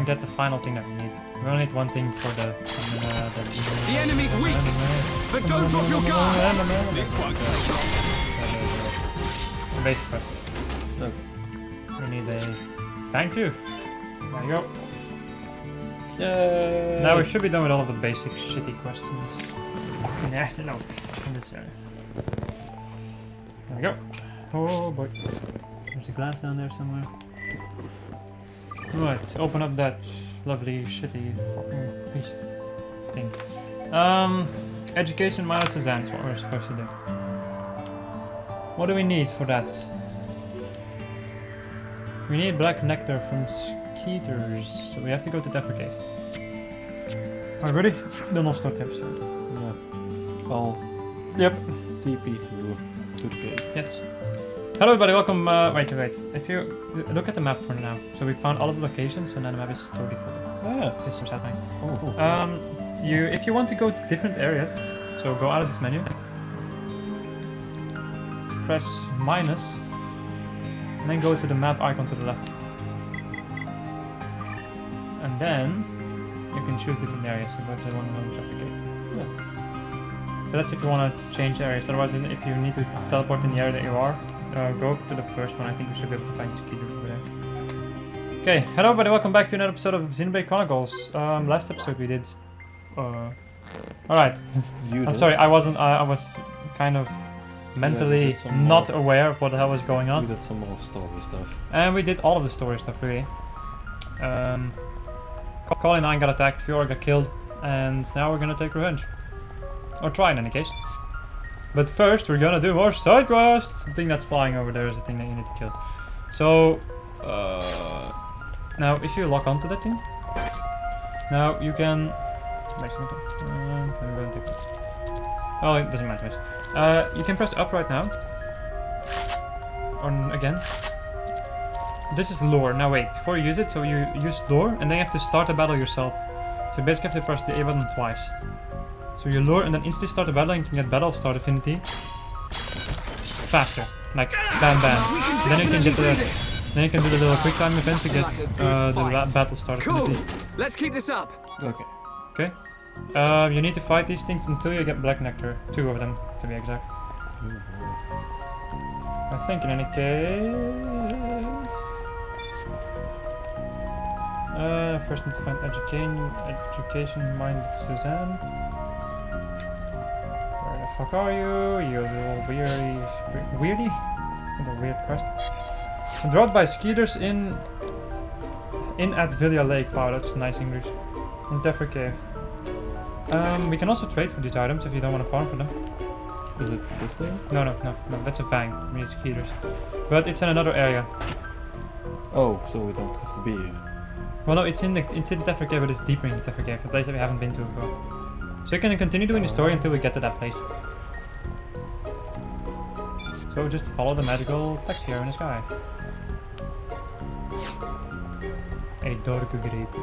and get the final thing that we need. We only need one thing for the enemy's weak, but don't drop your guard. This one's basic quest. Okay. We need a thank you. There you go. Yay! Now we should be done with all of the basic shitty questions. Nah, no, in this area. There we go. Oh boy. There's a glass down there somewhere. Right, open up that lovely shitty fucking beast thing. Education minus exams, what we're supposed to do. What do we need for that? We need black nectar from skeeters, so we have to go to Defecate. Alright, ready? Then I'll start the episode. Yeah. I'll TP through to the cave. Yes. Hello everybody, welcome, wait. If you look at the map for now, so we found all of the locations and then the map is totally full. Yeah. This is happening. Oh. If you want to go to different areas, so go out of this menu, press minus, and then go to the map icon to the left. And then you can choose different areas, so go to the one on the gate. Yeah. So that's if you want to change areas, otherwise if you need to teleport in the area that you are, go to the first one. I think we should be able to find skeeters over there. Okay, hello everybody, welcome back to another episode of Xenoblade Chronicles. Last episode we did... Alright. I'm sorry, I was kind of mentally not aware of what the hell was going on. We did some more story stuff. And we did all of the story stuff, really. Colin 9 got attacked, Fiora got killed, and now we're gonna take revenge. Or try in any case. But first we're gonna do more side quests! The thing that's flying over there is the thing that you need to kill. So, now if you lock onto that thing, now you can... Oh, it doesn't matter. You can press up right now. Or again. This is lure. Now wait, before you use it, so you use lure and then you have to start the battle yourself. So you basically have to press the A button twice. So you lure and then instantly start the battle and you can get battle start affinity faster. Like bam bam. Then you can get the do the little quick time event to get the battle start affinity. Let's keep this up. Okay. Okay. You need to fight these things until you get black nectar. 2 of them, to be exact. I think in any case... first need to find education minded Suzanne. Where the fuck are you? You little weirdy? Little weird crest. Dropped by skeeters in at Villia Lake. Wow, that's nice English. In Defra Cave. We can also trade for these items if you don't want to farm for them. Is it this thing? No, that's a fang. We need skeeters. But it's in another area. Oh, so we don't have to be here. Well, no, it's in the Defra Cave, but it's deeper in the Defra Cave, a place that we haven't been to before. So you can continue doing the story until we get to that place. So just follow the magical text here in the sky. A dorku grape.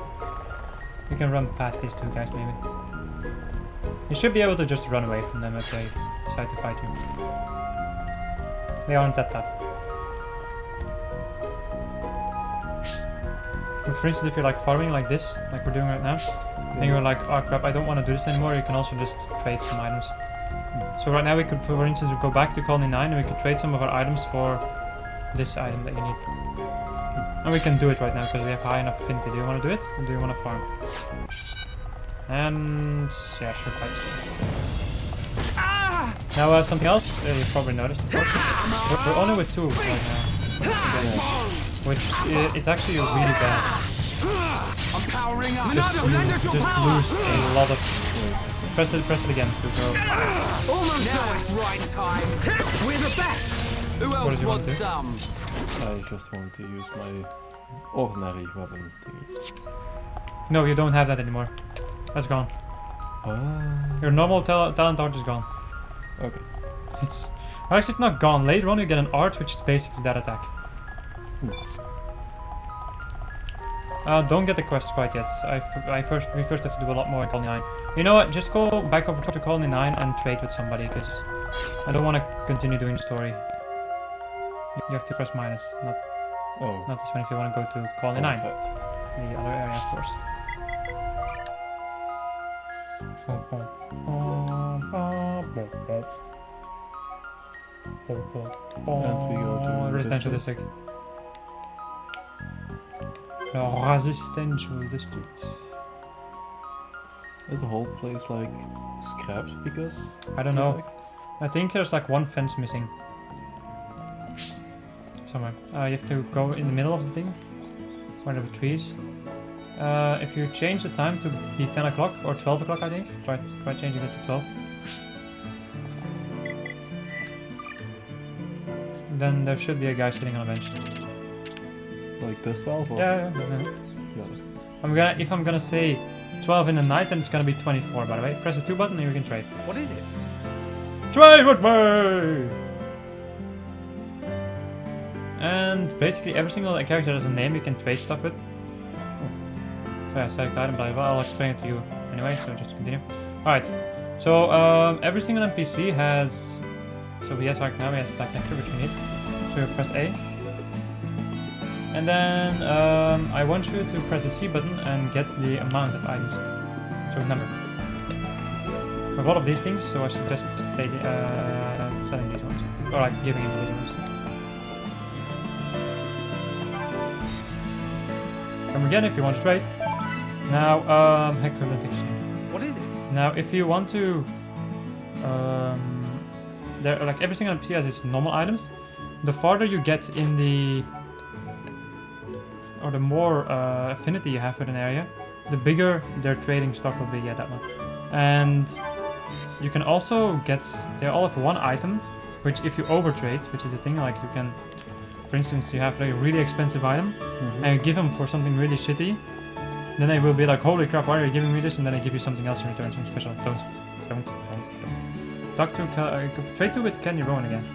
You can run past these 2 guys, maybe. You should be able to just run away from them if they decide to fight you. They aren't that tough. But for instance, if you're like farming like this, like we're doing right now, and you're like, oh crap, I don't want to do this anymore, you can also just trade some items. So right now we could, for instance, go back to Colony 9 and we could trade some of our items for this item that you need. And we can do it right now because we have high enough affinity. Do you want to do it? Or do you want to farm? And yeah, sure, quite. Now something else you've probably noticed. We're only with 2 right now, which it's actually really bad. I'm powering up. Just lose a lot of. Press it again to go. Almost now it's right time. We're the best. Who else wants some? I just want to use my ordinary weapon thingy. No, you don't have that anymore. That's gone. Your normal talent art is gone. Okay. It's actually it's not gone. Later on you get an art which is basically that attack. Don't get the quest quite yet. We first have to do a lot more in Colony 9. You know what? Just go back over to Colony 9 and trade with somebody because I don't want to continue doing the story. You have to press minus, not this one if you want to go to Colony 9. the other area, of course. And we go to residential this district. Residential district. Is the whole place like scrapped because? I don't know. I think there's like one fence missing. Somewhere. You have to go in the middle of the thing. Where there are trees. If you change the time to be 10 o'clock or 12 o'clock, I think. Try changing it to 12. Then there should be a guy sitting on a bench. Like this 12 or? Yeah. If I'm gonna say 12 in the night, then it's gonna be 24, by the way. Press the 2 button and we can trade. What is it? Trade with me! And basically every single character has a name you can trade stuff with. So yeah, select item, blah blah blah. I'll explain it to you anyway, so just continue. Alright, so every single NPC has... So he has right now, he has black nectar, which we need. So you press A. And then I want you to press the C button and get the amount of items. So number. We have all of these things, so I suggest selling these ones. Or like giving him these ones. Come again if you want to trade. Now, equivalent exchange. What is it? Now, if you want to, there like every single NPC has its normal items. The farther you get in the, or the more affinity you have with an area, the bigger their trading stock will be. Yeah, that one. And you can also get, they all have one item, which if you overtrade, which is a thing, like you can, for instance, you have like a really expensive item, and you give them for something really shitty, then they will be like, holy crap, why are you giving me this? And then they give you something else in return, something special. Don't. Talk to, trade to with Ken, you're going again.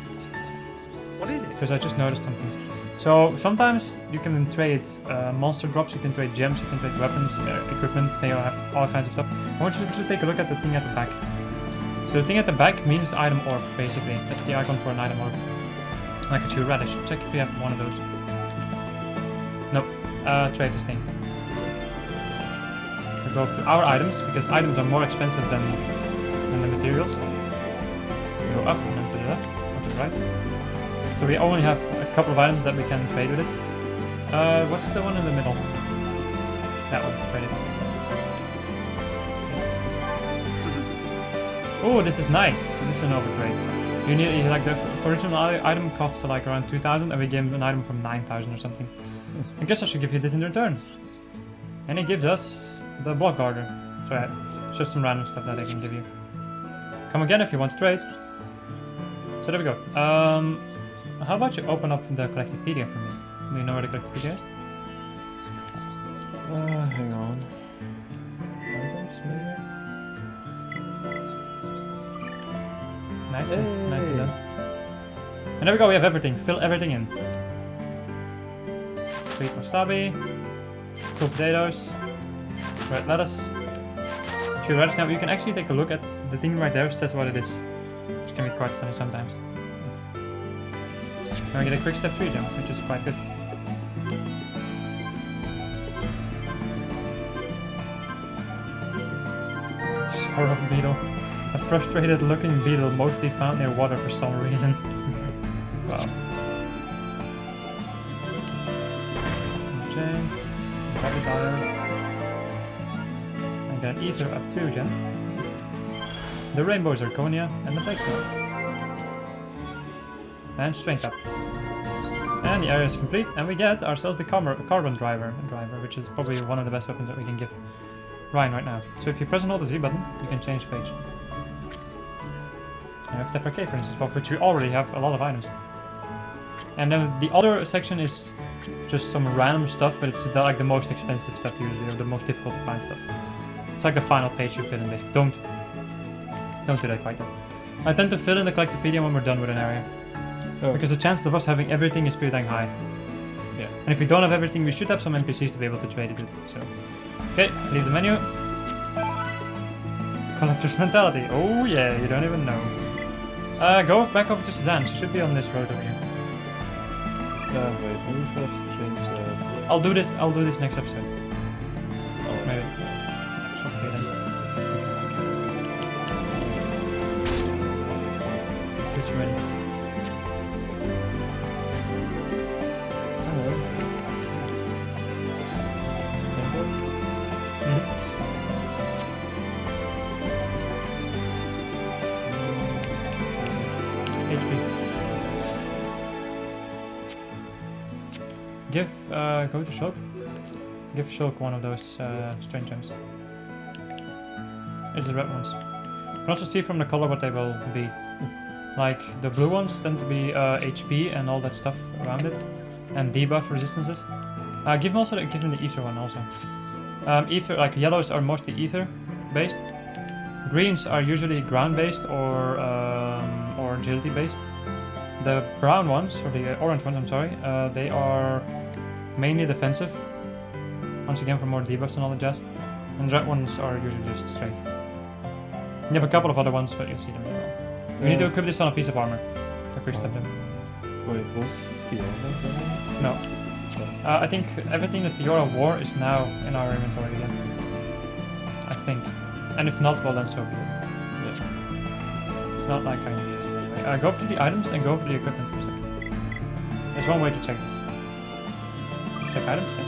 What is it? Because I just noticed something. So sometimes you can trade monster drops, you can trade gems, you can trade weapons, equipment, they all have all kinds of stuff. I want you to take a look at the thing at the back. So the thing at the back means item orb, basically. That's the icon for an item orb. Like a true radish. Check if you have one of those. Nope. Trade this thing. We go to our items, because items are more expensive than the materials. We go up and then to the left, or to the right. So we only have a couple of items that we can trade with it. What's the one in the middle? That one, trade it. Oh, this is nice. So this is an overtrade. You need like the original item costs like around 2,000, and we gave him an item from 9,000 or something. I guess I should give you this in return. And he gives us the block garter. So yeah, it's just some random stuff that I can give you. Come again if you want to trade. So there we go. How about you open up the collectopaedia for me? Do you know where the collectopaedia is? Hang on. Items maybe? Nicely, nicely done. And there we go, we have everything. Fill everything in. Sweet wasabi, cool potatoes, red lettuce, true radish. Now you can actually take a look at the thing right there, says what it is, which can be quite funny sometimes. Now we get a quick step 3 jump, which is quite good. Horrible beetle. A frustrated looking beetle mostly found near water for some reason. Wow. Chain. Copy diode. And get an ether up 2 gen. The rainbow zirconia and the textile. And strength up. And the area is complete, and we get ourselves the carbon driver, which is probably one of the best weapons that we can give Ryan right now. So if you press and hold the Z button, you can change page. You have Tefra for instance, of which we already have a lot of items. And then the other section is just some random stuff, but it's like the most expensive stuff usually, or the most difficult to find stuff. It's like the final page you fill in basically. Don't do that quite yet. I tend to fill in the collectopaedia when we're done with an area. Oh. Because the chances of us having everything is pretty dang high. Yeah. And if we don't have everything, we should have some NPCs to be able to trade it with. So, okay, leave the menu. Collector's mentality. Oh yeah, you don't even know. Go back over to Suzanne. She should be on this road over here. Wait, maybe first change I'll do this next episode. Give, go to Shulk. Give Shulk one of those strange gems. It's the red ones. You can also see from the color what they will be. Like, the blue ones tend to be HP and all that stuff around it. And debuff resistances. Give him the ether one also. Ether, like yellows are mostly ether based. Greens are usually ground based or agility based. The brown ones, or the orange ones, I'm sorry, they are mainly defensive. Once again for more debuffs and all the jazz. And the red ones are usually just straight. You have a couple of other ones, but you'll see them later on. We need to equip this on a piece of armor. A quick step in. Wait, was Fiora? No. I think everything that Fiora wore is now in our inventory again. I think. And if not, well then so be it. Yeah. It's not like I need it anyway. Go for the items and go for the equipment for a second. There's one way to check this. Check items, yeah.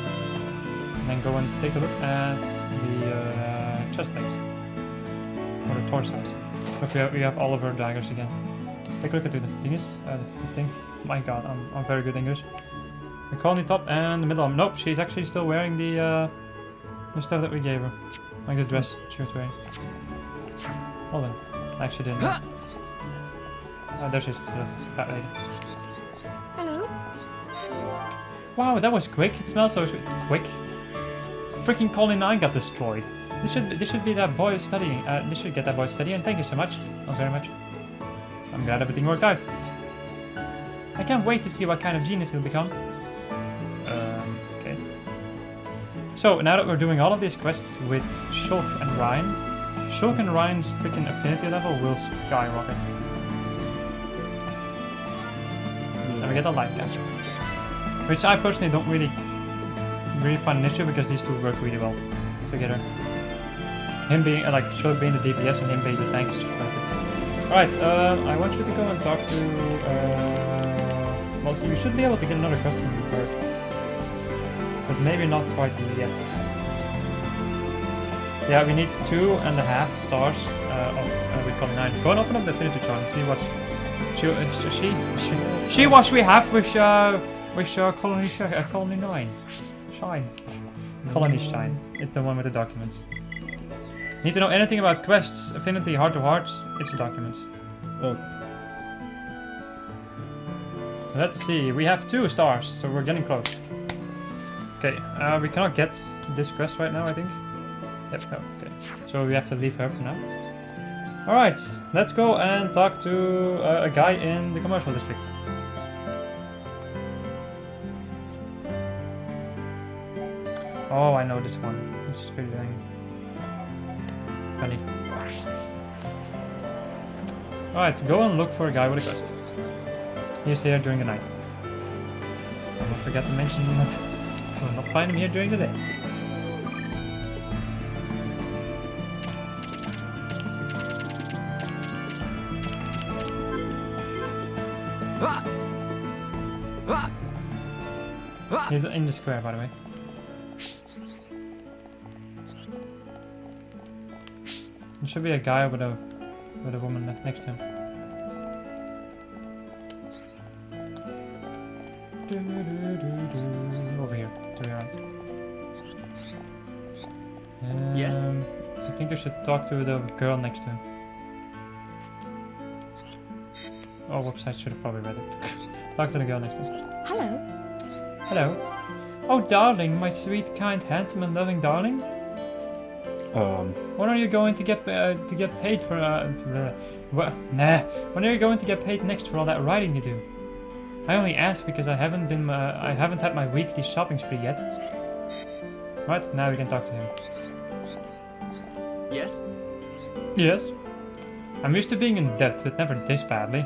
And then go and take a look at the chest plates. Or the torsos. Look, we have all of our daggers again. Take a look at the thingies, the thing. My god, I'm very good English. The colony top and the middle arm. Nope, she's actually still wearing the stuff that we gave her. Like the dress she was wearing. Hold on. I actually didn't know. There she is, the fat lady. Hello? Wow, that was quick. It smells so quick. Freaking colony 9 got destroyed. This should be that boy studying. This should get that boy studying. Thank you so much. Oh, very much. I'm glad everything worked out. I can't wait to see what kind of genius he'll become. Okay. So, now that we're doing all of these quests with Shulk and Ryan, Shulk and Ryan's freaking affinity level will skyrocket. And we get a life gap. Which I personally don't really find an issue because these two work really well together. Him being, like, Shulk being the DPS and him being the tank is just perfect. Alright, I want you to go and talk to, well, so you should be able to get another customer report. But maybe not quite yet. Yeah, we need 2.5 stars with colony 9. Go and open up the affinity chart and see what she what we have with colony 9. Shine. Colony Shine. It's the one with the documents. Need to know anything about quests, affinity, heart to heart? It's the documents. Oh. Let's see, we have 2 stars, so we're getting close. Okay, we cannot get this quest right now, I think. Yep, no, okay. So we have to leave her for now. Alright, let's go and talk to a guy in the commercial district. Oh, I know this one. This is pretty dang funny. Alright, go and look for a guy with a quest. He's here during the night. Don't forget to mention that we'll not find him here during the day. He's in the square, by the way. There should be a guy with a woman next to him. Over here, to your right. Yes? I think you should talk to the girl next to him. Oh, whoops, I should have probably read it. Talk to the girl next to him. Hello? Hello. Oh, darling, my sweet, kind, handsome, and loving darling. When are you going to get paid for? When are you going to get paid next for all that writing you do? I only ask because I haven't had my weekly shopping spree yet. Right, now we can talk to him. Yes? Yes. I'm used to being in debt, but never this badly.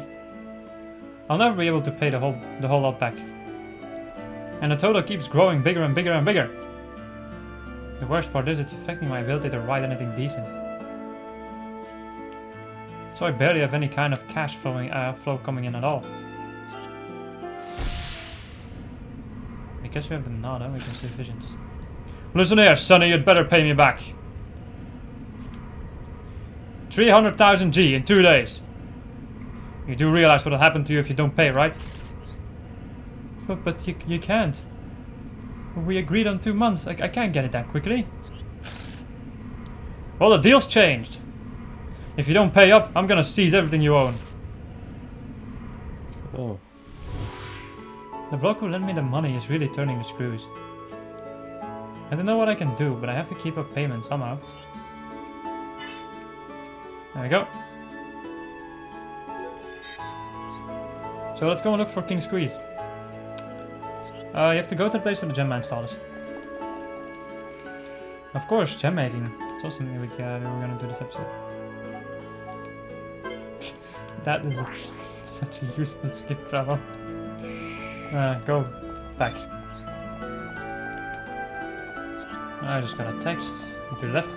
I'll never be able to pay the whole lot back. And the total keeps growing bigger and bigger and bigger. The worst part is it's affecting my ability to write anything decent. So I barely have any kind of cash flow coming in at all. I guess we have the nada, we can see visions. Listen here, Sonny, you'd better pay me back. 300,000 G in 2 days. You do realize what'll happen to you if you don't pay, right? But you can't. We agreed on 2 months. I can't get it that quickly. Well, the deal's changed. If you don't pay up, I'm gonna seize everything you own. Oh. The bloke who lent me the money is really turning the screws. I don't know what I can do, but I have to keep up payment somehow. There we go. So let's go and look for King Squeeze. You have to go to the place where the gem mine installed is. Of course, gem making. It's also something we were gonna do this episode. That is such a useless skip travel. Go back. I just got a text to the left.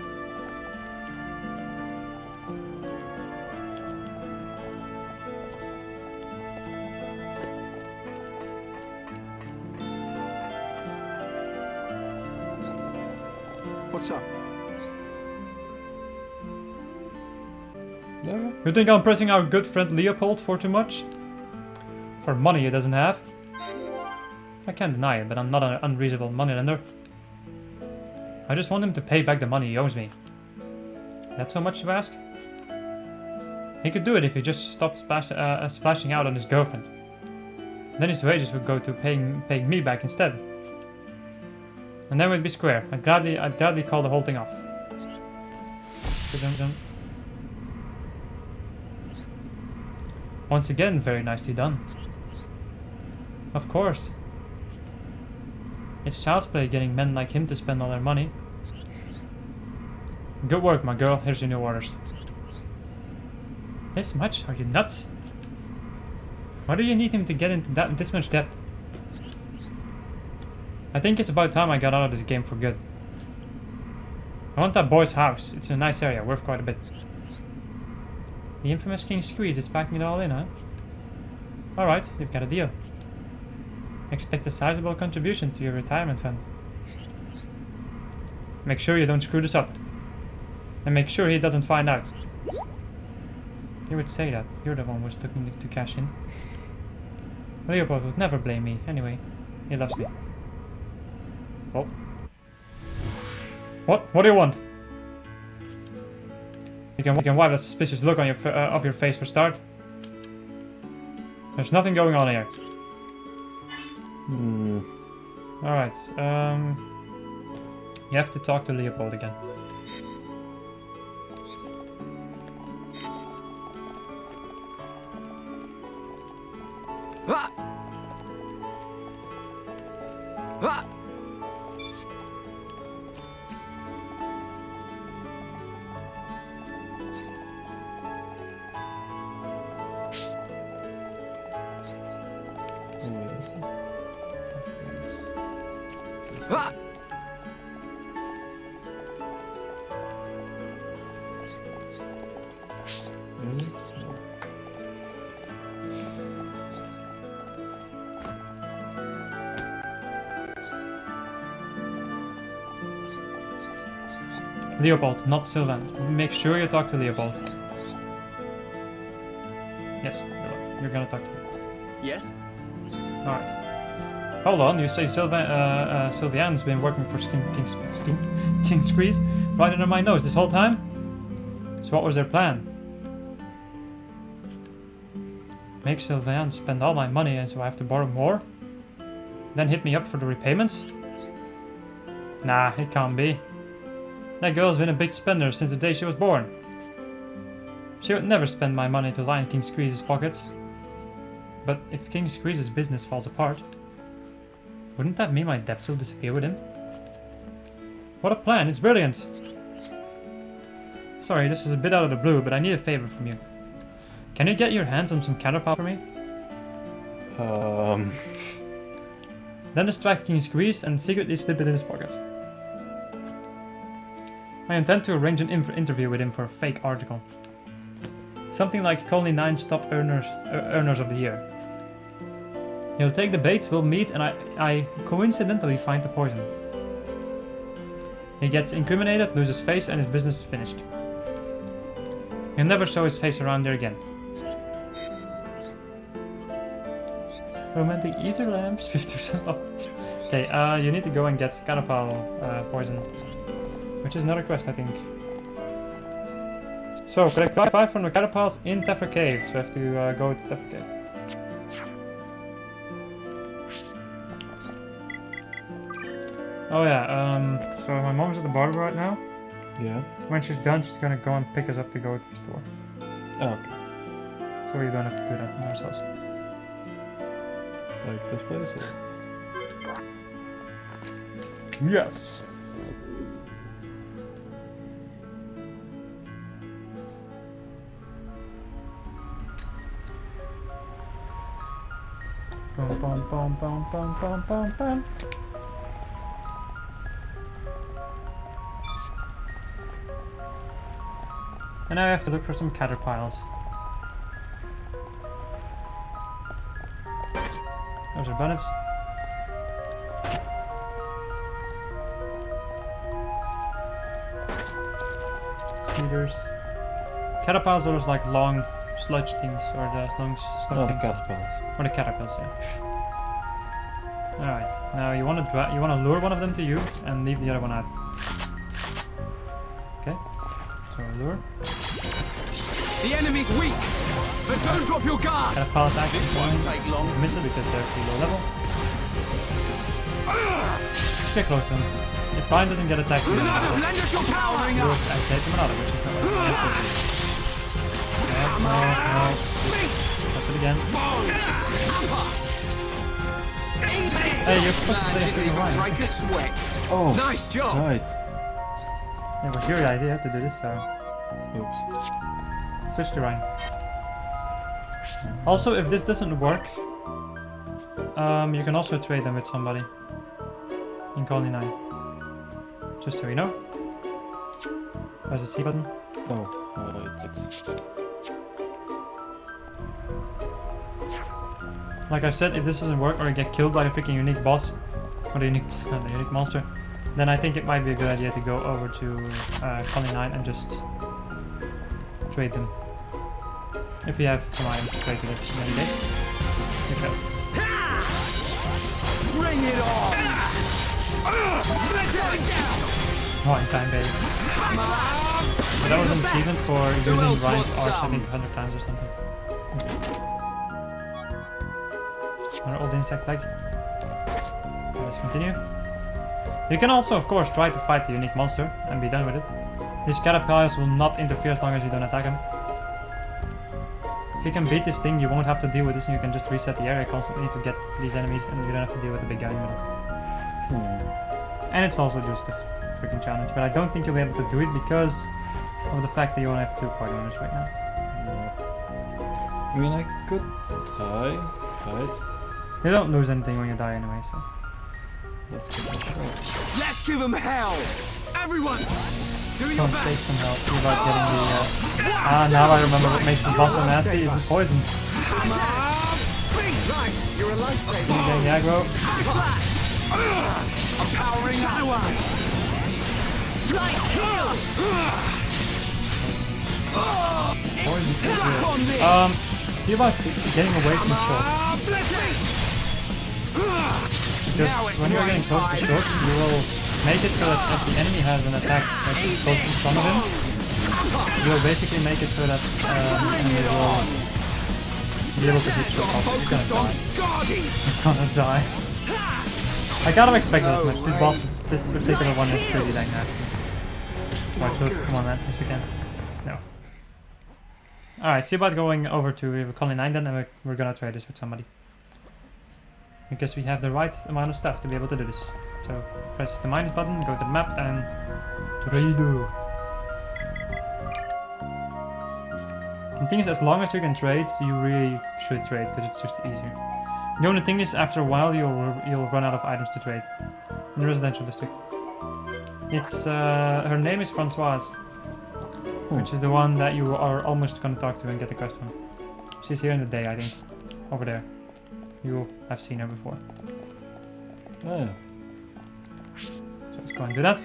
What's up? Yeah. You think I'm pressing our good friend Leopold for too much? For money he doesn't have? I can't deny it, but I'm not an unreasonable moneylender. I just want him to pay back the money he owes me. That's so much to ask? He could do it if he just stopped splashing out on his girlfriend. Then his wages would go to paying me back instead. And then we'd be square. I'd gladly call the whole thing off. Once again, very nicely done. Of course. It's child's play getting men like him to spend all their money. Good work, my girl. Here's your new orders. This much? Are you nuts? Why do you need him to get into this much debt? I think it's about time I got out of this game for good. I want that boy's house. It's in a nice area, worth quite a bit. The infamous King Squeeze is packing it all in, huh? Alright, you've got a deal. Expect a sizable contribution to your retirement fund. Make sure you don't screw this up. And make sure he doesn't find out. You would say that. You're the one who's looking to cash in. Leopold would never blame me. Anyway, he loves me. Oh. What? What do you want? You can wipe that suspicious look on off your face for start. There's nothing going on here. Alright, you have to talk to Leopold again. Leopold, not Sylvan. Make sure you talk to Leopold. Yes, you're gonna talk to him. Yes? Alright. Hold on, you say Sylvian's been working for King Squeeze right under my nose this whole time? So what was their plan? Make Sylvian spend all my money and so I have to borrow more? Then hit me up for the repayments? Nah, it can't be. That girl's been a big spender since the day she was born. She would never spend my money to line King Squeeze's pockets. But if King Squeeze's business falls apart, wouldn't that mean my debts will disappear with him? What a plan, it's brilliant! Sorry, this is a bit out of the blue, but I need a favor from you. Can you get your hands on some counterpart for me? Then distract King Squeeze and secretly slip it in his pocket. I intend to arrange an interview with him for a fake article. Something like Colony 9's top earners of the year. He'll take the bait, we'll meet, and I coincidentally find the poison. He gets incriminated, loses face, and his business is finished. He'll never show his face around there again. Romantic ether lamps, 50% off. Okay, you need to go and get Caterpillar poison. Which is another quest, I think. So, collect 5 from the Caterpillars in Teffer Cave. So, I have to go to Teffer Cave. Oh yeah, so my mom's at the barber right now. Yeah. When she's done, she's gonna go and pick us up to go to the store. Oh, okay. So we don't have to do that ourselves. Like this place or? Yes! Bum bum bum bum bum bum bum bum. And now I have to look for some caterpillars. Those are bunnips. Speeders. Caterpillars are those like long sludge things, or the long sludge Oh, the things. caterpillars. Or the caterpillars, yeah. Alright, now you want to lure one of them to you and leave the other one out. Okay, so lure. The enemy's weak, but don't drop your guard. Caterpillar attack is This won't fine. take long. Miss it because they're too low level. Stay close to him. If Brian doesn't get attacked, then Lend us your powering lure up. take him another, which is not what I'm supposed to do. No. Press it again. Hey, you're supposed to Man play didn't through the even line. break a sweat. Oh, Nice job. right. Yeah, it was your idea to do this, so Oops. switch to Ryan. Also, if this doesn't work, you can also trade them with somebody in Colony 9. Just so you know. There's a C button. Oh, right. Like I said, if this doesn't work or you get killed by a freaking unique boss, or the unique boss, not the unique monster, then I think it might be a good idea to go over to Colony 9 and just trade them. If you have some items to trade with it in any case. Okay. Bring it on. Oh, in time, baby. But that was an achievement for using else Ryan's wants arch, I some? think, 100 times or something. Another old insect leg. Let's continue. You can also, of course, try to fight the unique monster and be done with it. These caterpillars will not interfere as long as you don't attack them. If you can beat this thing, you won't have to deal with this and you can just reset the area constantly to get these enemies and you don't have to deal with the big guy in the middle. And it's also just a freaking challenge, but I don't think you'll be able to do it because of the fact that you only have 2 party members right now. I mean, I could try, right? You don't lose anything when you die anyway, so. Let's give it a shot. Let's give them hell. Everyone, do your Don't take best. some help. See about getting the. Now I remember what makes the boss so nasty is the poison. Right, you're a lifesaver. Getting the aggro. I'm powering that one. Right here. Poison is Suck good. on this. See about getting away from short. Because when you're getting close to short, you will make it so that if the enemy has an attack that's close in front of him, you'll basically make it so that enemy will be able to hit short. He's gonna Focus on die. guarding. He's gonna die. I kind of expected this much. This boss, this particular one is pretty dang nasty. Watch out, come on man, yes we can. No. Alright, see about going over to Colony 9 then, and we're gonna try this with somebody. Because we have the right amount of stuff to be able to do this. So, press the minus button, go to the map, and trade. The thing is, as long as you can trade, you really should trade, because it's just easier. The only thing is, after a while, you'll run out of items to trade. In the residential district. It's, her name is Francoise. Which is the one that you are almost gonna talk to and get the quest from. She's here in the day, I think. Over there. You have seen her before. Oh, yeah. So let's go and do that.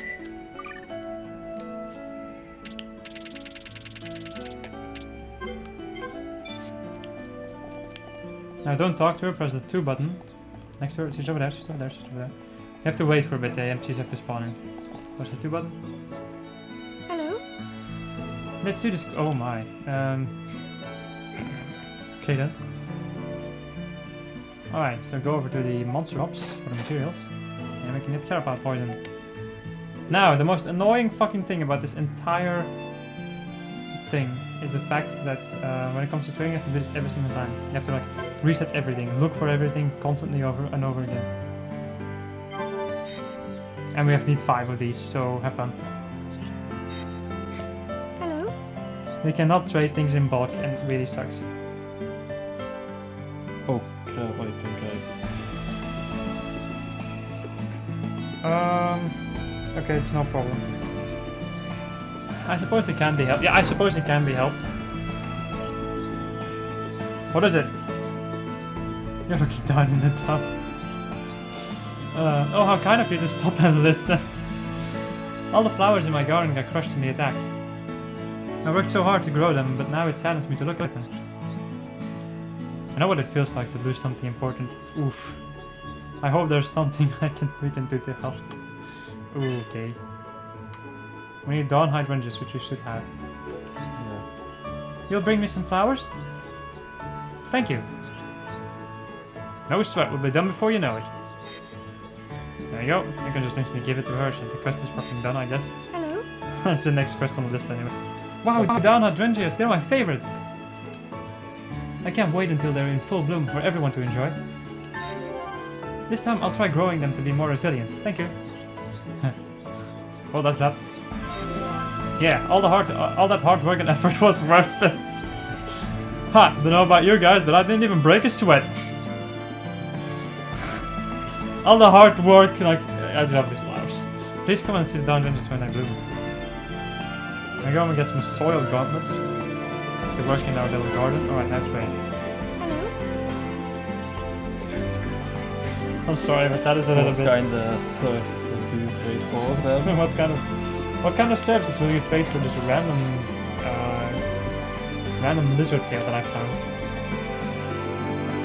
Now don't talk to her, press the 2 button. Next to her, she's over there, she's over there, she's over there. have to wait for a bit, the empties have to spawn in. What's the 2 button? Hello? Let's do this. Oh my. Okay then. Alright, so go over to the monster drops for the materials. And we can get carapace poison. Now, the most annoying fucking thing about this entire thing is the fact that when it comes to training, you have to do this every single time. You have to like reset everything, look for everything constantly over and over again. And we have need 5 of these, so have fun. Hello? We cannot trade things in bulk and it really sucks. Oh crap, I think Okay, it's no problem. I suppose it can be helped. Yeah, I suppose it can be helped. What is it? You're looking down in the tub. Oh, how kind of you to stop and listen. All the flowers in my garden got crushed in the attack. I worked so hard to grow them, but now it saddens me to look at them. I know what it feels like to lose something important. Oof. I hope there's something we can do to help. Ooh, okay. We need dawn hydrangeas, which we should have. yeah. You'll bring me some flowers? Thank you. No sweat, will be done before you know it. There you go. You can just instantly give it to her, so the quest is fucking done, I guess. Hello? That's the next quest on the list anyway. Wow, dawn hydrangeas, they're my favorite! I can't wait until they're in full bloom for everyone to enjoy. This time I'll try growing them to be more resilient. Thank you. Well, that's that. Yeah, all that hard work and effort was worth it. Ha! Don't know about you guys, but I didn't even break a sweat. All the hard work, like, I just love these flowers. Please come and sit down just when I bloom. I go and get some soil gauntlets to work in our little garden. Alright, now trade. Hello? I'm sorry, but that is a little What bit. kind of services do you trade for them? What kind of services will you trade for this random lizard tail that I found?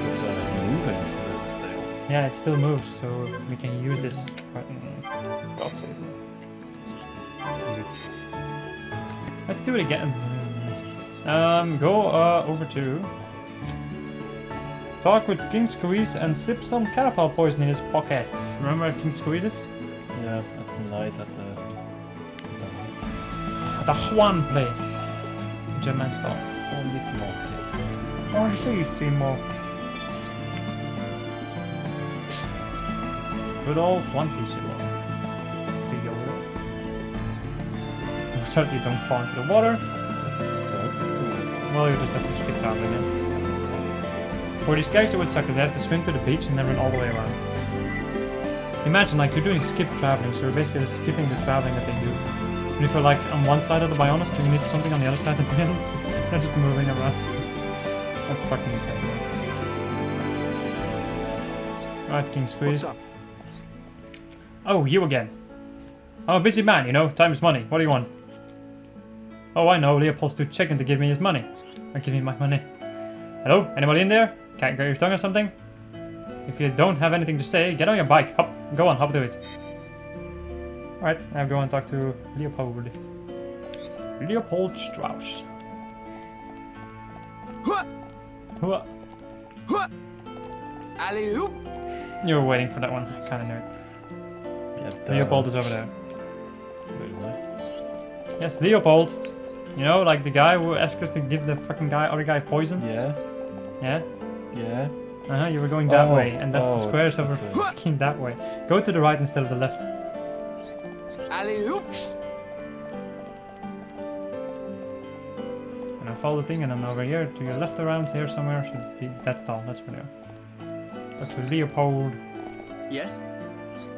It's moving lizard tail. Yeah, it still moves, so we can use this. God save me. Let's do it again. Go over to talk with King Squeeze and slip some carapace poison in his pocket. Remember where King Squeeze is? Yeah, at night at the The Juan place. German style. only small place. Oh, please see more. Good old One Piece. Do you certainly don't fall into the water. So, Well, you just have to skip traveling again. For these guys, it would suck because they have to swim to the beach and then run all the way around. Imagine, like, you're doing skip traveling, so you're basically just skipping the traveling that they do. And if you're, like, on one side of the bionis, then you need something on the other side of the bionis. They're just moving around. That's fucking insane. Alright, King Squeeze. What's up? Oh, you again. I'm a busy man, you know. Time is money. What do you want? Oh, I know. Leopold's too chicken to give me his money. Or give me my money. Hello? Anybody in there? Can't get your tongue or something? If you don't have anything to say, get on your bike. Hop. Go on, hop to it. Alright, now go and talk to Leopold. Leopold Strauss. Huh, What? huh. Alley-oop. You were waiting for that one. I kinda knew it. get Leopold is over there. Wait, what? Yes, Leopold. You know, like the guy who asked us to give the fucking other guy poison? Yeah, Yeah? yeah. Uh-huh, you were going that Oh, way, and that's the oh, squares it's over this way. fucking that way. Go to the right instead of the left. Alley-oop. And I follow the thing, and then over here, to your left around here somewhere, should be that's tall, that's where they are. That's for Leopold. Yes?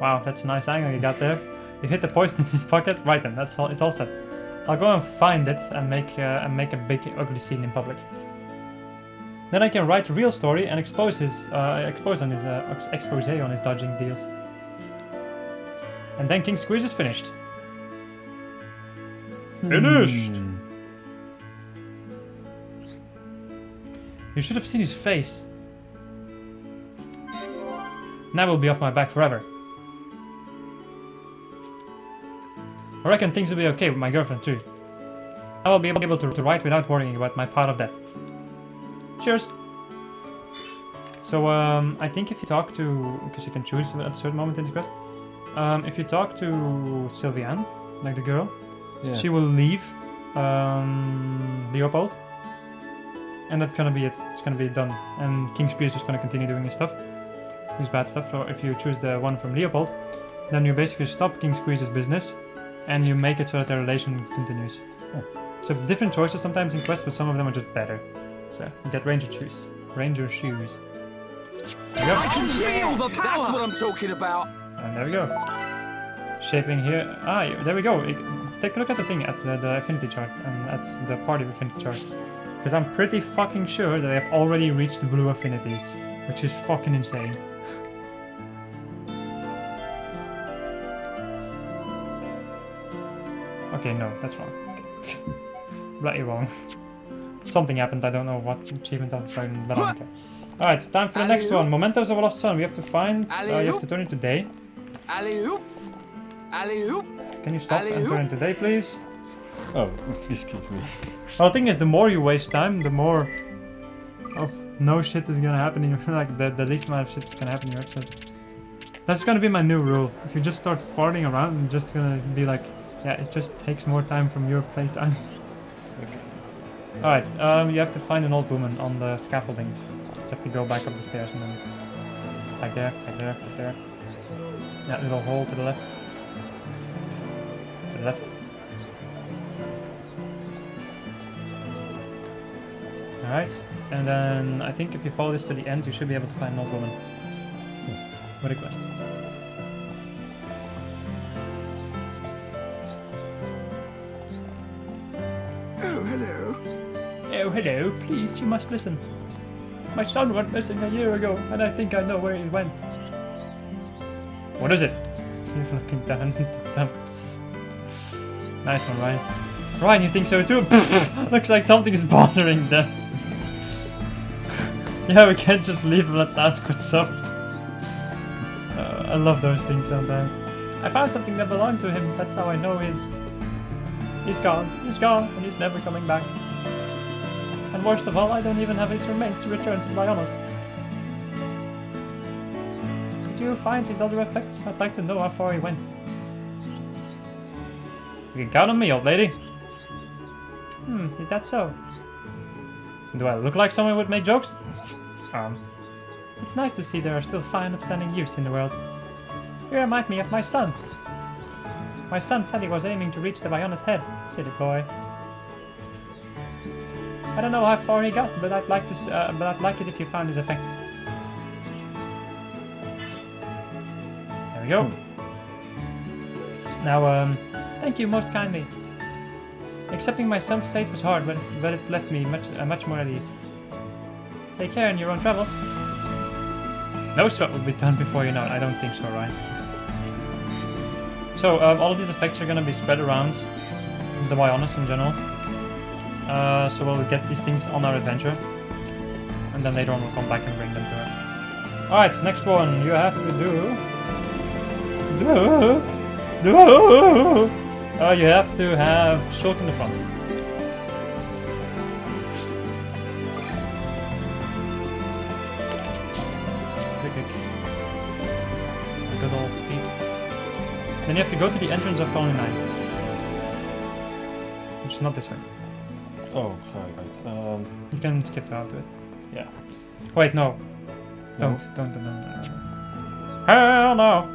Wow, that's a nice angle you got there. You hit the poison in his pocket, right then, that's all, it's all set. I'll go and find it and make a big ugly scene in public. Then I can write a real story and expose his expose on his expose on his dodging deals. And then King Squeeze is finished. Finished. You should have seen his face. Now we'll be off my back forever. I reckon things will be okay with my girlfriend too. I will be able to write without worrying about my pile of debt. Cheers! So, I think if you talk to... because you can choose at a certain moment in this quest. If you talk to Sylviane, like the girl, Yeah. she will leave Leopold. And that's gonna be it. It's gonna be done. And King Squeeze is just gonna continue doing his stuff. His bad stuff. So if you choose the one from Leopold, then you basically stop King Squeeze's business and you make it so that their relation continues. So different choices sometimes in quests, but some of them are just better. So you get ranger shoes. Ranger shoes. There we go. I can feel the power. That's what I'm talking about. And there we go. Shaping here. Ah, there we go. Take a look at the thing, at the affinity chart, and at the party affinity chart. Because I'm pretty fucking sure that I have already reached the blue affinity, which is fucking insane. Okay, no, that's wrong. Bloody wrong. Something happened, I don't know what achievement I've done, but I don't care. Alright, it's time for the next one. Mementos of a Lost Sun. We have to find... you have to turn into day. Alley-oop. Alley-oop. Can you stop and turn into day, please? Oh, excuse me. Well, the thing is, the more you waste time, the more of no shit is gonna happen in your... like, the least amount of shit is gonna happen in your episode. That's gonna be my new rule. If you just start farting around, I'm just gonna be like... yeah, it just takes more time from your playtime. Okay. Alright, you have to find an old woman on the scaffolding. So you have to go back up the stairs and then... back there, back there, back there. That little hole to the left. To the left. Alright, and then I think if you follow this to the end, you should be able to find an old woman. With a quest. Oh, hello. Oh, hello, please, you must listen. My son went missing a year ago, and I think I know where he went. What is it? You're looking down into the depths. Nice one, Ryan. Ryan, you think so too? Looks like something's bothering them. Yeah, we can't just leave him, let's ask what's up. I love those things sometimes. I found something that belonged to him, that's how I know he's gone, and he's never coming back. And worst of all, I don't even have his remains to return to Bionis. Could you find his other effects? I'd like to know how far he went. You can count on me, old lady. Is that so? Do I look like someone who would make jokes? It's nice to see there are still fine, upstanding youths in the world. You remind me of my son. My son said he was aiming to reach the Bionis head. Silly boy. I don't know how far he got, but I'd like it if you found his effects. There we go. Now, thank you most kindly. Accepting my son's fate was hard, but it's left me much more at ease. Take care in your own travels. No sweat will be done before you know it. I don't think so, Ryan. So, all of these effects are going to be spread around the Bionis in general. So we'll get these things on our adventure. And then later on we'll come back and bring them to her. Alright, next one. You have to do... you have to have Shulk in the front. Good old feet. Then you have to go to the entrance of Colony 9. Which is not this way. Oh, right. You can skip down to it. Yeah. Wait, no. Don't. Hell no!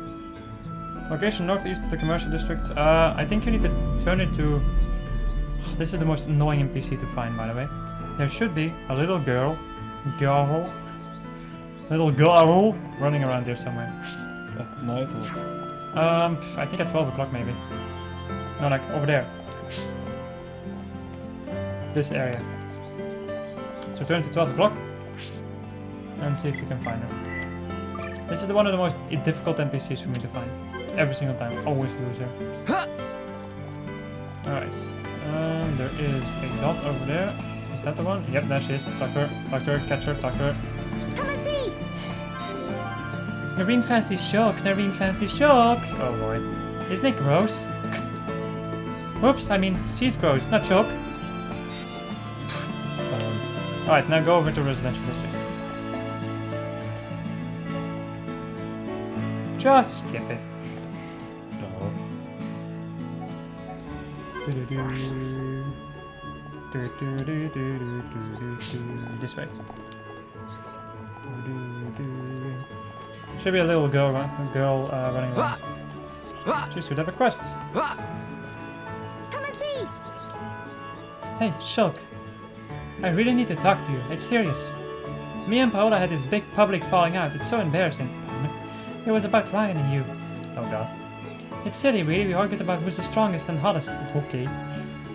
Location northeast of the commercial district. I think you need to turn it to... This is the most annoying NPC to find, by the way. There should be a little girl running around here somewhere. At night or... I think at 12 o'clock maybe. No, like over there. This area. So turn to 12 o'clock and see if you can find her. This is one of the most difficult NPCs for me to find. Every single time. Always lose her. Alright. There is a dot over there. Is that the one? Yep, there she is. Talk to her, catch her, talk to her. Come and see. Nareen Fancy Shulk, Nareen Fancy Shulk! Oh boy. Isn't it gross? Whoops, I mean cheese grows, not Shulk. Alright, now go over to residential district. Just skip it. No. This way. Should be a little girl running around. She should have a quest. Come and see. Hey, Shulk. I really need to talk to you. It's serious. Me and Paola had this big public falling out. It's so embarrassing. It was about Ryan and you. Oh god. It's silly, really. We argued about who's the strongest and hottest. Okay.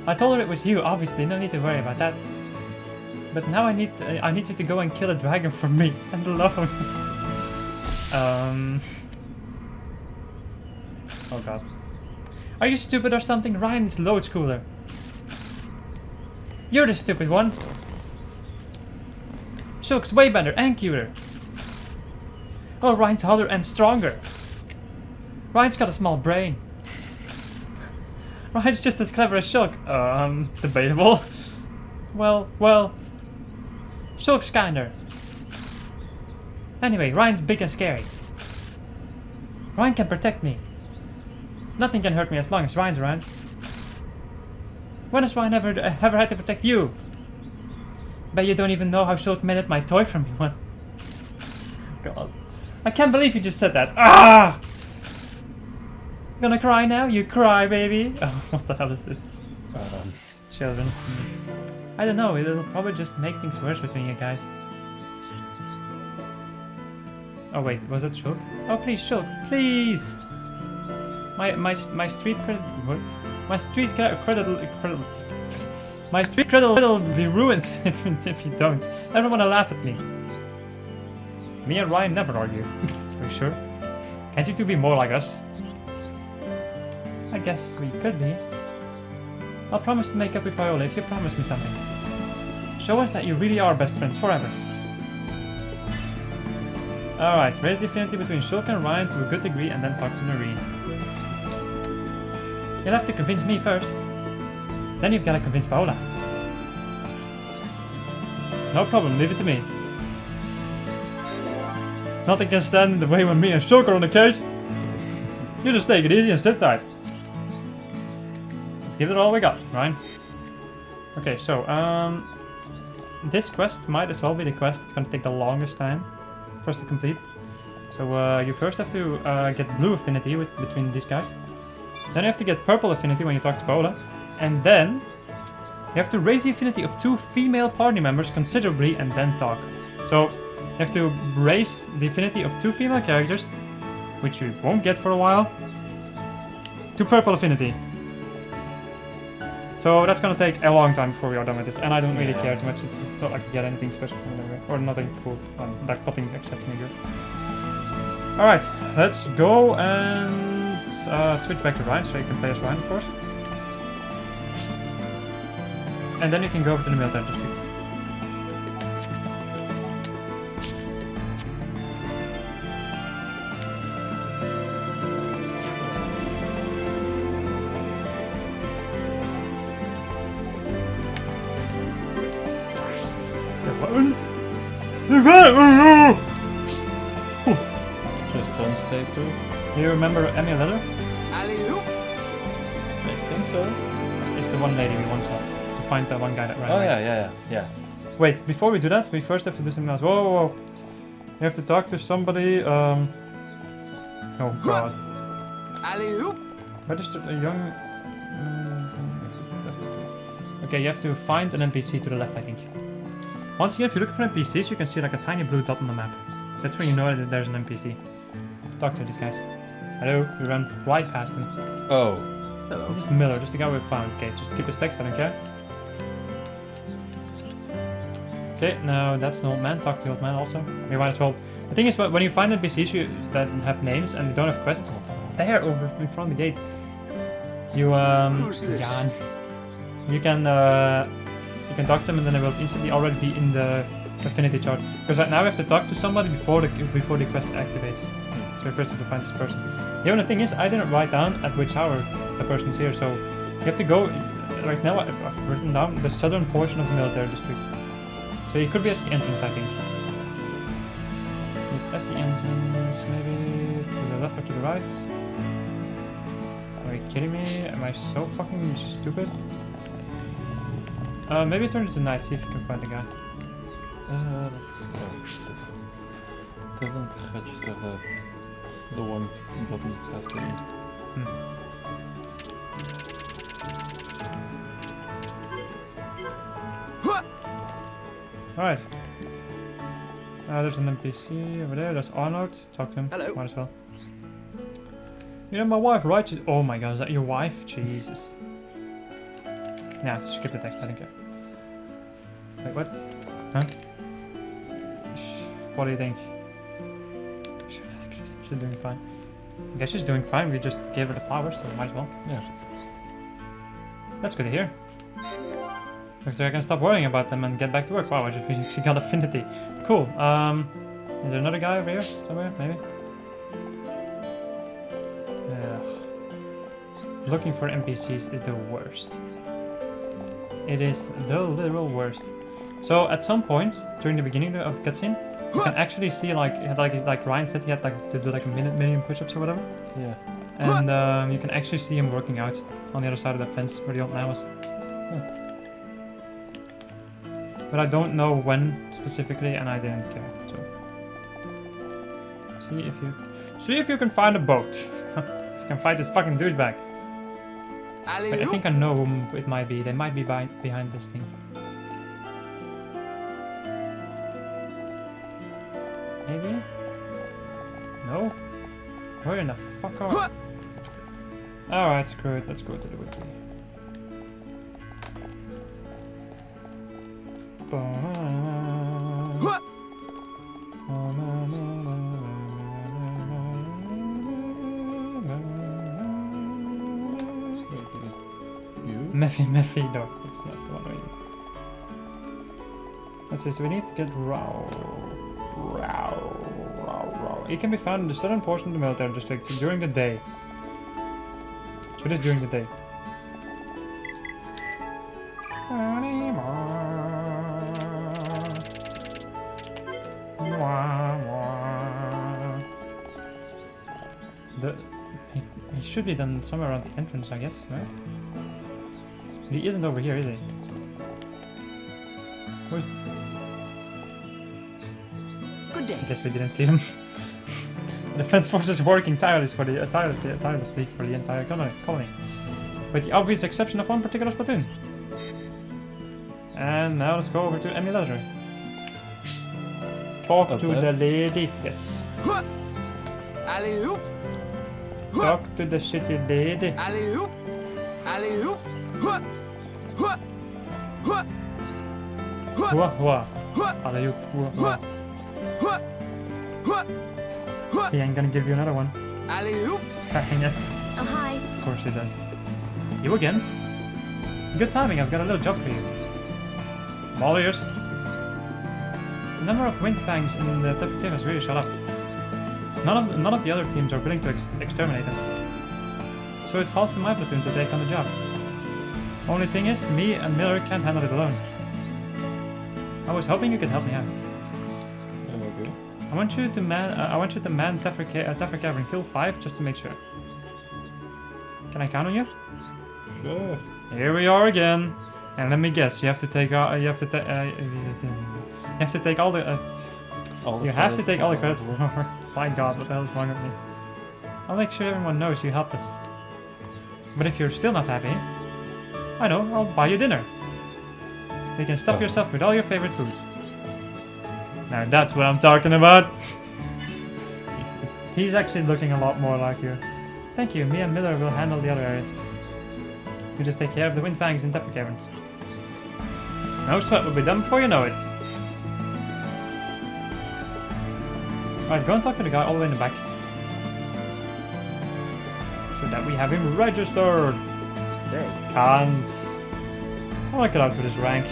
I told her it was you, obviously. No need to worry about that. But now I need you to go and kill a dragon for me. And alone. Oh god. Are you stupid or something? Ryan is loads cooler. You're the stupid one. Shulk's way better and cuter. Oh, Ryan's hotter and stronger. Ryan's got a small brain. Ryan's just as clever as Shulk. Debatable. Well. Shulk's kinder. Anyway, Ryan's big and scary. Ryan can protect me. Nothing can hurt me as long as Ryan's around. When has Ryan ever had to protect you? Bet you don't even know how Shulk minted my toy from me once. God. I can't believe you just said that. Ah! Gonna cry now? You cry, baby. Oh, what the hell is this? Children. I don't know, it'll probably just make things worse between you guys. Oh wait, was that Shulk? Oh please, Shulk, please! My street credit... What? My street credit will be ruined if you don't. Everyone will laugh at me. Me and Ryan never argue. Are you sure? Can't you two be more like us? I guess we could be. I'll promise to make up with Viola if you promise me something. Show us that you really are best friends forever. Alright, raise the affinity between Shulk and Ryan to a good degree and then talk to Noreen. You'll have to convince me first. Then you've got to convince Paola. No problem, leave it to me. Nothing can stand in the way when me and Shulk are on the case. You just take it easy and sit tight. Let's give it all we got, Ryan. Okay, so, this quest might as well be the quest that's going to take the longest time for us to complete. So, you first have to get blue affinity between these guys. Then you have to get purple affinity when you talk to Paola. And then you have to raise the affinity of 2 female party members considerably and then talk. So you have to raise the affinity of 2 female characters, which you won't get for a while, to purple affinity. So that's gonna take a long time before we are done with this, and I don't really care too much. It's not like I get anything special from it, or nothing cool. That's nothing exceptionally good. Alright, let's go and switch back to Ryan, so you can play as Ryan, of course. And then you can go over to the military district. Just home stay too? You remember Emmy Leather? Alley-oop. I think so. It's the one lady we once saw. To find the one guy that ran Oh away. yeah. Wait, before we do that, we first have to do something else. Whoa. You have to talk to somebody, oh god. Alley-oop. Registered a young... Okay, you have to find an NPC to the left, I think. Once again, if you look for NPCs, you can see like a tiny blue dot on the map. That's when you know that there's an NPC. Talk to these guys. Hello, we ran right past him. Oh. Hello. This is Miller, just the guy we found. Okay, just keep his text, I don't care. Okay, now that's an old man. Talk to the old man also. We might as well. The thing is, when you find NPCs that have names and they don't have quests, they're over in front of the gate. You Who's this? Jan. You can talk to them and then they will instantly already be in the affinity chart. Because right now we have to talk to somebody before the quest activates. So we first have to find this person. The only thing is, I didn't write down at which hour the person is here, so You have to go. Right now, I've written down the southern portion of the military district. So he could be at the entrance, I think. He's at the entrance, maybe to the left or to the right. Are you kidding me? Am I so fucking stupid? Maybe turn it to night, see if you can find the guy. Doesn't register that the one button has to be. Alright. There's an NPC over there. There's Arnold. Talk to him. Hello. Might as well. You know my wife, right? Oh my god, is that your wife? Jesus. Nah, skip the text. I don't care. Wait, what? Huh? What do you think? Should ask her. She's doing fine. I guess she's doing fine. We just gave her the flowers, so might as well. Yeah. That's good to hear. Looks like I can stop worrying about them and get back to work. Wow, she got affinity. Cool. Is there another guy over here somewhere? Maybe? Looking for NPCs is the worst. It is the literal worst. So at some point during the beginning of the cutscene, you can actually see like Ryan said he had like to do like a million push-ups or whatever. Yeah. And you can actually see him working out on the other side of the fence where the old man was. Yeah. But I don't know when specifically, and I didn't care. So see if you can find a boat. See if you can fight this fucking douchebag. Wait, I think I know whom it might be. They might be behind this thing. Maybe? No? Where in the fuck are? Alright, screw it. Let's go to the wiki. Mephi, no, it's not the one way. Let's see, so we need to get Rao. It can be found in the southern portion of the military district during the day. So it is during the day. He should be then somewhere around the entrance, I guess, right? He isn't over here, is he? Where's... Good day. I guess we didn't see him. The defense force is working tirelessly for the entire colony, with the obvious exception of one particular platoon. And now let's go over to Emmy Leisure. Talk to the lady. Yes. Alley-oop. Talk to the city lady. Alley-oop. Alley-oop. Hua hua. Alley-oop. Hua hua. He ain't gonna give you another one. Alley-oop. Dang it. Oh, hi. Of course he did. You again? Good timing, I've got a little job for you. I'm all ears. The number of wind fangs in the Tough team has really shot up. None of the other teams are willing to exterminate them. So it falls to my platoon to take on the job. Only thing is, me and Miller can't handle it alone. I was hoping you could help me out. Okay. I want you to man Teffer Cavern, kill 5 just to make sure. Can I count on you? Sure. Here we are again. And let me guess, you have to take all the credit for. My god, what the hell is wrong with me? I'll make sure everyone knows you helped us. But if you're still not happy, I know, I'll buy you dinner. You can stuff yourself with all your favorite foods. Now that's what I'm talking about. He's actually looking a lot more like you. Thank you, me and Miller will handle the other areas. You just take care of the wind fangs in Teffer Cavern. No sweat will be done before you know it. Alright, go and talk to the guy all the way in the back. So that we have him registered. Can't. I'll look it out for this rank.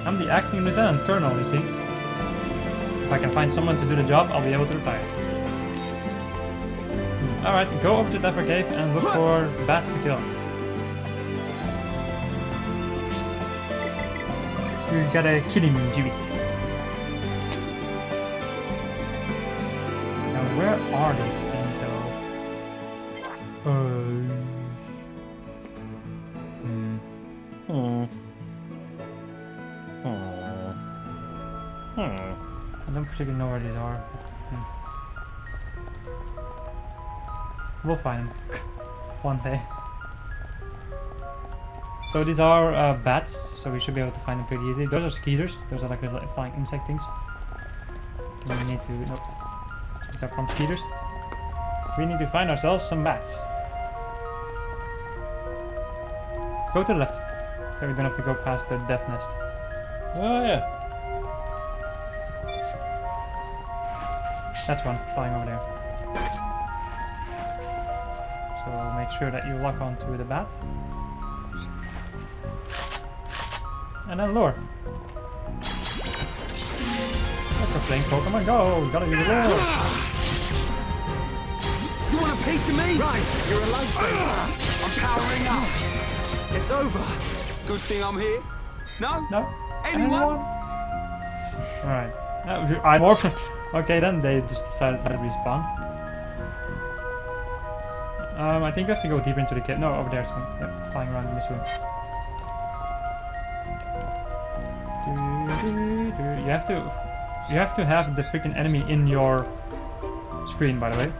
I'm the acting lieutenant colonel, you see. If I can find someone to do the job, I'll be able to retire. Alright, go over to Teffer Cave and look for bats to kill. You gotta kill him, Jibits. Now, where are these things, though? I don't particularly know where these are. We'll find them one day. So these are bats, so we should be able to find them pretty easily. Those are skeeters. Those are like little flying insect things. And we need to... Nope. These are from skeeters. We need to find ourselves some bats. Go to the left. So we don't have to go past the death nest. Oh yeah. That's one, flying over there. So make sure that you lock onto the bat. And then lure. Look, we're playing Pokemon Go! We gotta use the lure! You want a piece of me? Right, you're a loafer. I'm powering up. It's over. Good thing I'm here. No? No? Anyone? Alright. I'm more. Okay then, they just decided to respawn. I think we have to go deeper into the cave. No, over there's one. Yep, flying around in this room. You have to have the freaking enemy in your screen, by the way.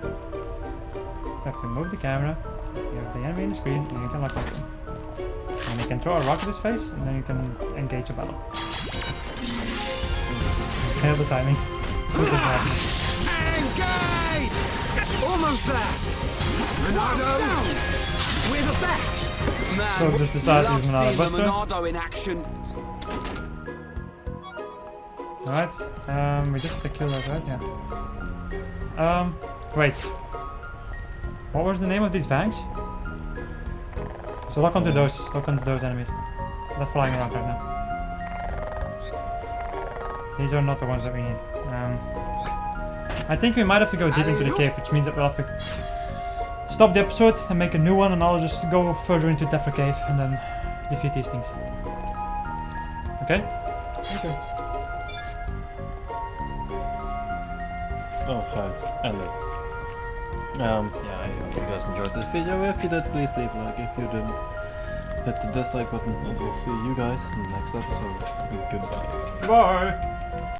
You have to move the camera. You have the enemy in the screen, and you can lock onto him. And you can throw a rock at his face, and then you can engage a battle. Nail the timing. Engage! Almost there. Monado, we're the best. Man, So just decided to love use Monado seeing the Buster. Monado in action. Alright, we just have to kill that, right? Yeah. Wait. What was the name of these fangs? So lock onto those enemies. They're flying around right now. These are not the ones that we need. I think we might have to go deep into the cave, which means that we'll have to stop the episode and make a new one, and I'll just go further into Defra Cave and then defeat these things. Okay? Okay. Oh, right. Ended. Yeah, I hope you guys enjoyed this video. If you did, please leave a like. If you didn't, hit the dislike button, and we'll see you guys in the next episode. Goodbye. Bye!